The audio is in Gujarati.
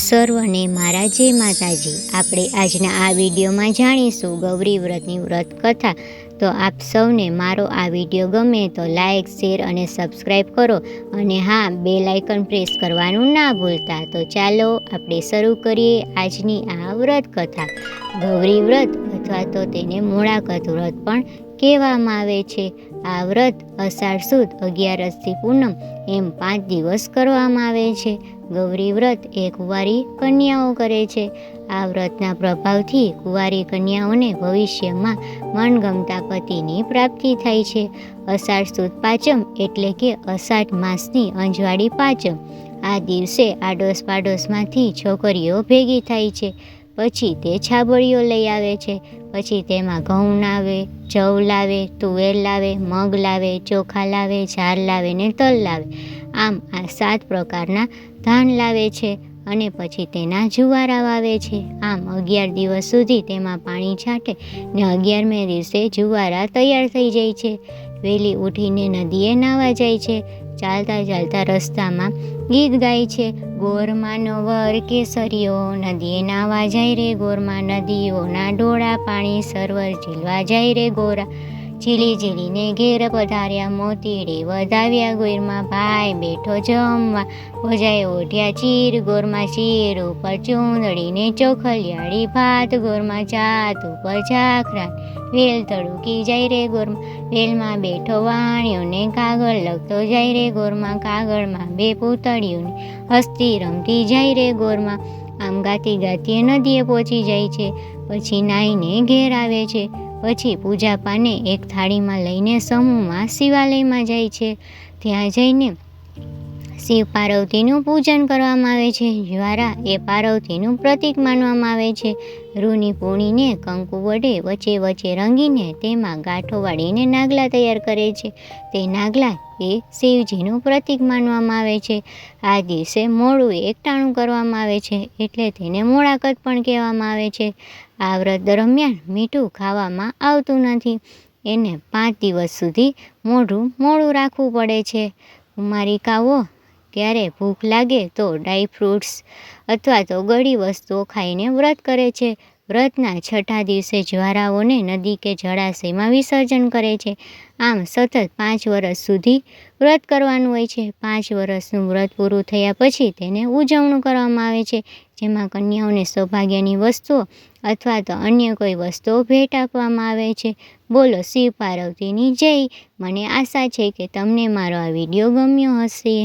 સર્વને મારા જય માતાજી। આપણે આજના આ વિડીયોમાં જાણીશું ગૌરી વ્રતની વ્રત કથા। તો આપ સૌને મારો આ વિડીયો ગમે તો લાઈક, શેર અને સબસ્ક્રાઈબ કરો, અને હા, બેલ આઇકન પ્રેસ કરવાનું ના ભૂલતા। તો ચાલો આપણે શરૂ કરીએ આજની આ વ્રત કથા। ગૌરી વ્રત અથવા તો તેને મોળાકત વ્રત પણ કહેવામાં આવે છે। આ વ્રત અષાઢ સુદ 11થી પૂનમ એમ 5 દિવસ કરવામાં આવે છે। ગૌરી વ્રત એ કુંવારી કન્યાઓ કરે છે। આ વ્રતના પ્રભાવથી કુંવારી કન્યાઓને ભવિષ્યમાં મનગમતા પતિની પ્રાપ્તિ થાય છે। અષાઢ સુદ પાંચમ એટલે કે અષાઢ માસની અંજવાળી પાંચમ। આ દિવસે આડોશ પાડોશમાંથી છોકરીઓ ભેગી થાય છે। પછી તે છાબડીઓ લઈ આવે છે। પછી તેમાં ઘઉં લાવે, જવ લાવે, તુવેર લાવે, મગ લાવે, ચોખા લાવે, જાર લાવે ને તલ લાવે। આમ આ 7 પ્રકારના ધાન લાવે છે અને પછી તેના જુવારા વાવે છે। આમ 11 દિવસ સુધી તેમાં પાણી છાંટે ને 11મે દિવસે જુવારા તૈયાર થઈ જાય છે। વહેલી ઉઠીને નદીએ નાહવા જાય છે। ચાલતા ચાલતા રસ્તામાં ગીત ગાય છે, ગોરમાંનો વર કેસરીયો, નદીએ નાહવા જાય રે ગોરમાં, નદીઓના ડોળા પાણી સરોવર ઝીલવા જાય રે ગોરા। ઝીલી ઝીલીને ઘેર પધાર્યા, મોતીડે વધાવ્યા ગોરમાં, ભાઈ બેઠો જમવા, ભોજાએ ઓઢ્યા ચીર ગોરમાં, ચીર ઉપર ચૂંદડીને ચોખલિયાળી ભાત, ગોરમાં જાત ઉપર ઝાખરા, વેલ તડુકી જાય રે ગોરમાં, વેલમાં બેઠો વાણિયોને કાગળ લખતો જાય રે ગોરમાં, કાગળમાં 2 પૂતળીઓને હસતી રમતી જાય રે ગોરમાં। આમ ગાતી ગાતી નદીએ પહોંચી જાય છે। પછી નાહીને ઘેર આવે છે। પછી પૂજા પાને એક થાળીમાં લઈને સમૂહમાં શિવાલયમાં જાય છે। ત્યાં જઈને શિવ પાર્વતીનું પૂજન કરવામાં આવે છે। જ્વારા એ પાર્વતીનું પ્રતીક માનવામાં આવે છે। રૂની પૂણીને કંકુ વડે વચ્ચે વચ્ચે રંગીને તેમાં ગાંઠો વાળીને નાગલા તૈયાર કરે છે। તે નાગલા એ શિવજીનું પ્રતીક માનવામાં આવે છે। આ દિવસે મોળું એકટાણું કરવામાં આવે છે એટલે તેને મોળાકત પણ કહેવામાં આવે છે। આ વ્રત દરમિયાન મીઠું ખાવામાં આવતું નથી। એને 5 દિવસ સુધી મોઢું મોળું રાખવું પડે છે। કુમારિકાઓ ક્યારે ભૂખ લાગે તો ડ્રાયફ્રૂટ્સ અથવા તો ગળી વસ્તુઓ ખાઈને વ્રત કરે છે। વ્રતના 6ઠા દિવસે જ્વારાઓને નદી કે જળાશયમાં વિસર્જન કરે છે। આમ સતત 5 વર્ષ સુધી વ્રત કરવાનું હોય છે। 5 વર્ષનું વ્રત પૂરું થયા પછી તેને ઉજવણું કરવામાં આવે છે, જેમાં કન્યાઓને સૌભાગ્યની વસ્તુઓ અથવા તો અન્ય કોઈ વસ્તુઓ ભેટ આપવામાં આવે છે। બોલો શિવ પાર્વતીની જય। મને આશા છે કે તમને મારો આ વિડીયો ગમ્યો હશે।